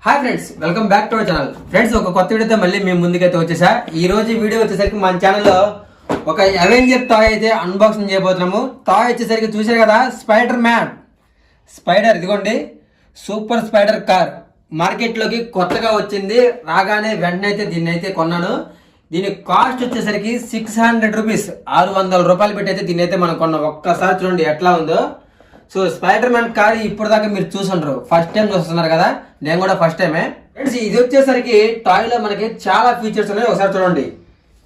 Hi friends, welcome back to our channel. Friends, ఒక కొత్త వీడియోతో మళ్ళీ మేము ముందుకైతే వచ్చేసా. ఈ రోజు వీడియో వచ్చేసరికి మన ఛానల్లో ఒక అవెంజర్ టాయ్ అయితే అన్బాక్సింగ్ చేయబోతున్నాము. టాయ్ వచ్చేసరికి చూసారు కదా, స్పైడర్ ఇదిగోండి, సూపర్ స్పైడర్ కార్ మార్కెట్లోకి కొత్తగా వచ్చింది. రాగానే వెంటనే అయితే దీన్ని అయితే కొన్నాను. దీని కాస్ట్ వచ్చేసరికి 600 రూపీస్, 600 రూపాయలు పెట్టి అయితే దీన్ని అయితే మనం కొన్నాం. ఒక్కసారి చూడండి ఎట్లా ఉందో. సో స్పైడర్ మ్యాన్ కార్ ఇప్పుడు దాకా మీరు చూసుంటారు, ఫస్ట్ టైం చూస్తున్నారు కదా, నేను కూడా ఫస్ట్ టైమే. ఫ్రెండ్స్, ఇది వచ్చేసరికి టాయ్ లో మనకి చాలా ఫీచర్స్ ఉన్నాయి. ఒకసారి చూడండి.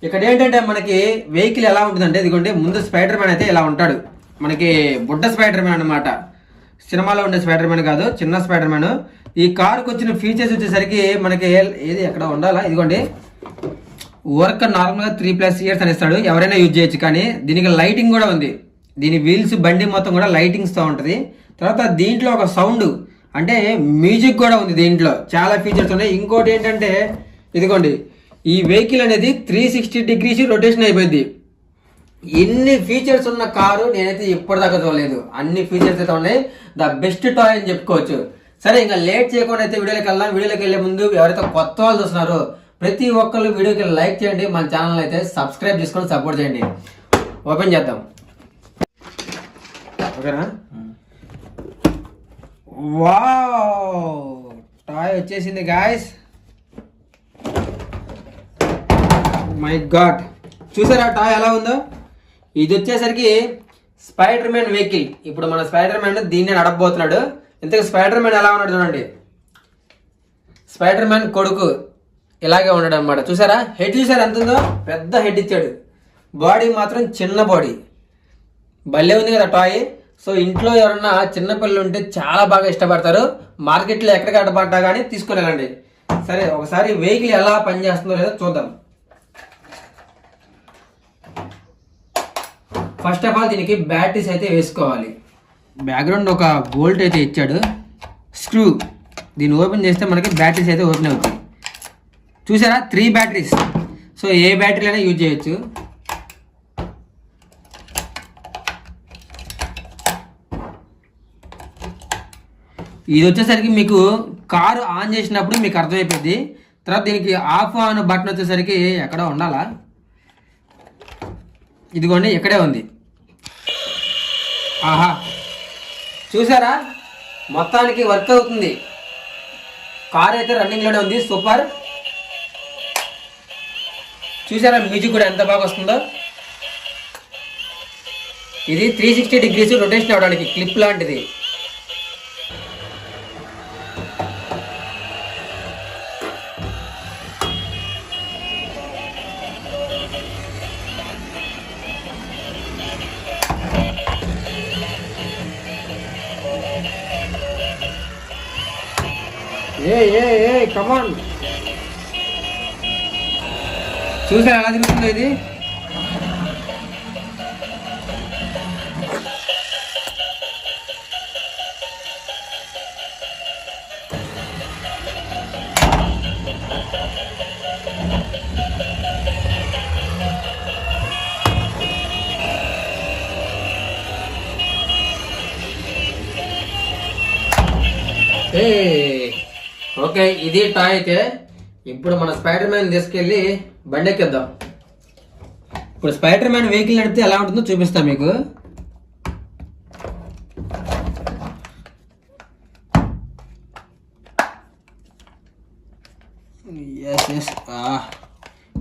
ఇక్కడ ఏంటంటే మనకి వెహికల్ ఎలా ఉంటుందంటే, ఇదిగోండి, ముందు స్పైడర్ మ్యాన్ అయితే ఇలా ఉంటాడు. మనకి బుడ్డ స్పైడర్ మ్యాన్ అనమాట, సినిమాలో ఉండే స్పైడర్ మ్యాన్ కాదు, చిన్న స్పైడర్ మ్యాన్. ఈ కార్కి వచ్చిన ఫీచర్స్ వచ్చేసరికి మనకి ఏది ఎక్కడ ఉండాలా, ఇదిగోండి, వర్క్ నార్మల్గా 3+ ఇయర్స్ అని ఇస్తాడు, ఎవరైనా యూజ్ చేయొచ్చు. కానీ దీనికి లైటింగ్ కూడా ఉంది. దీని వీల్స్ బండి మొత్తం కూడా లైటింగ్స్తో ఉంటుంది. తర్వాత దీంట్లో ఒక సౌండ్ అంటే మ్యూజిక్ కూడా ఉంది. దీంట్లో చాలా ఫీచర్స్ ఉన్నాయి. ఇంకోటి ఏంటంటే, ఇదిగోండి, ఈ వెహికల్ అనేది 360 డిగ్రీస్ రొటేషన్ అయిపోయింది. ఇన్ని ఫీచర్స్ ఉన్న కారు నేనైతే ఇప్పటిదాకా చూడలేదు. అన్ని ఫీచర్స్ అయితే ఉన్నాయి. ద బెస్ట్ టాయ్ అని చెప్పుకోవచ్చు. సరే, ఇంకా లేట్ చేయకుండా అయితే వీడియోలోకి వెళ్దాం. వీడియోలోకి వెళ్ళే ముందు ఎవరైతే కొత్త వాళ్ళు చూస్తున్నారో ప్రతి ఒక్కరు వీడియోకి లైక్ చేయండి, మన ఛానల్ అయితే సబ్స్క్రైబ్ చేసుకొని సపోర్ట్ చేయండి. ఓపెన్ చేద్దాం, ఓకేనా? వావ్, టాయ్ వచ్చేసింది గాయ్స్. మై గాడ్, చూసారా టాయ్ ఎలా ఉందో? ఇది వచ్చేసరికి స్పైడర్ మ్యాన్ వెహికల్. ఇప్పుడు మన స్పైడర్ మ్యాన్ దీన్ని నడపబోతున్నాడు. ఇంతకు స్పైడర్ మ్యాన్ ఎలా ఉన్నాడు చూడండి. స్పైడర్ మ్యాన్ కొడుకు ఇలాగే ఉన్నాడు అనమాట. చూసారా, హెడ్ చూసారా ఎంత ఉందో? పెద్ద హెడ్ ఇచ్చాడు. బాడీ మాత్రం చిన్న బాడీ. భలే ఉంది కదా టాయ్. సో ఇంట్లో ఎవరన్నా చిన్నపిల్లలు ఉంటే చాలా బాగా ఇష్టపడతారు. మార్కెట్లో ఎక్కడికి అడ్డపడ్డా కానీ తీసుకుని వెళ్ళండి. సరే, ఒకసారి వెహికల్ ఎలా పనిచేస్తుందో లేదో చూద్దాం. ఫస్ట్ ఆఫ్ ఆల్ దీనికి బ్యాటరీస్ అయితే వేసుకోవాలి. బ్యాక్గ్రౌండ్ ఒక బోల్ట్ అయితే ఇచ్చాడు, స్క్రూ. దీన్ని ఓపెన్ చేస్తే మనకి బ్యాటరీస్ అయితే ఓపెన్ అవుతాయి. చూసారా, 3 బ్యాటరీస్. సో ఏ బ్యాటరీలైనా యూజ్ చేయొచ్చు. ఇది వచ్చేసరికి మీకు కారు ఆన్ చేసినప్పుడు మీకు అర్థమైపోద్ది. తర్వాత దీనికి ఆఫ్ ఆన్ బటన్ వచ్చేసరికి ఎక్కడ ఉండాలా, ఇదిగోండి ఇక్కడే ఉంది. ఆహా, చూసారా, మొత్తానికి వర్క్ అవుతుంది. కార్ అయితే రన్నింగ్లోనే ఉంది. సూపర్. చూసారా, మ్యూజిక్ కూడా ఎంత బాగా వస్తుందో. ఇది 360 డిగ్రీస్ రొటేషన్ అవడానికి క్లిప్ లాంటిది. ఏ కమాన్, చూసారా ఎలా తిరుగుతుందో ఇది. ఓకే, ఇది టాయ్ అయితే. ఇప్పుడు మన స్పైడర్ మ్యాన్ తీసుకెళ్ళి బండి ఎక్కిద్దాం. ఇప్పుడు స్పైడర్ మ్యాన్ వెహికల్ నడిపితే ఎలా ఉంటుందో చూపిస్తా మీకు.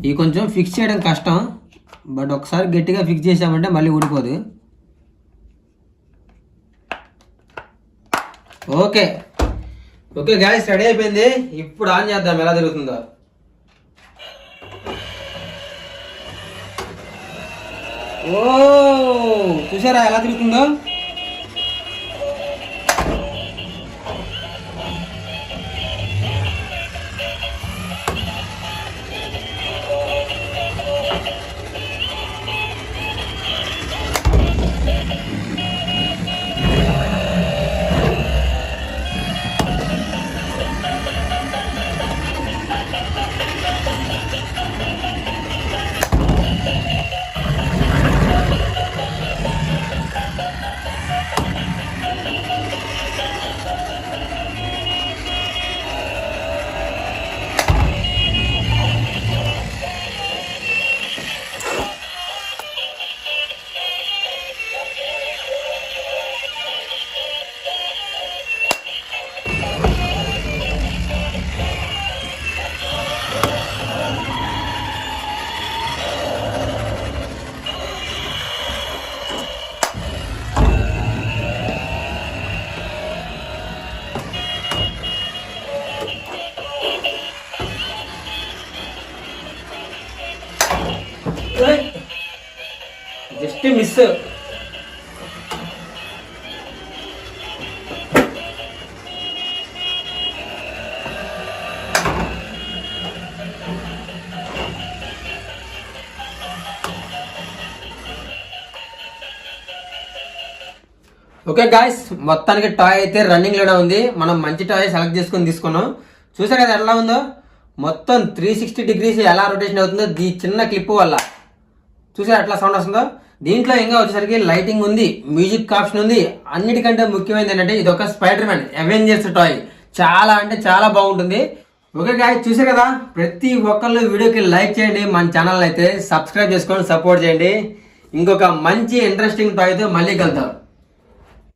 ఇది కొంచెం ఫిక్స్ చేయడం కష్టం, బట్ ఒకసారి గట్టిగా ఫిక్స్ చేసామంటే మళ్ళీ ఊడిపోదు. ఓకే ఓకే గాయ్స్, రెడీ అయిపోయింది. ఇప్పుడు ఆన్ చేద్దాం ఎలా తిరుగుతుందో. ఓ, చూసారా ఎలా తిరుగుతుందో? Just miss. ఓకే గాయస్, మొత్తానికి టాయ్ అయితే రన్నింగ్ లోనే ఉంది. మనం మంచి టాయ్ సెలెక్ట్ చేసుకుని తీసుకున్నాం. చూసారు కదా ఎలా ఉందో, మొత్తం 360 degrees ఎలా రొటేషన్ అవుతుందో ఈ చిన్న క్లిప్ వల్ల. చూసారు ఎట్లా సౌండ్ వస్తుందో. దీంట్లో ఇంకా వచ్చేసరికి లైటింగ్ ఉంది, మ్యూజిక్ ఆప్షన్ ఉంది. అన్నిటికంటే ముఖ్యమైనది ఏంటంటే ఇది ఒక స్పైడర్ మ్యాన్ అవెంజర్స్ టాయ్. చాలా అంటే చాలా బాగుంటుంది. ఓకే గాయస్, చూసారు కదా, ప్రతి ఒక్కళ్ళు వీడియోకి లైక్ చేయండి, మన ఛానల్ అయితే సబ్స్క్రైబ్ చేసుకొని సపోర్ట్ చేయండి. ఇంకొక మంచి ఇంట్రెస్టింగ్ టాయ్తో మళ్ళీ కలుద్దాం.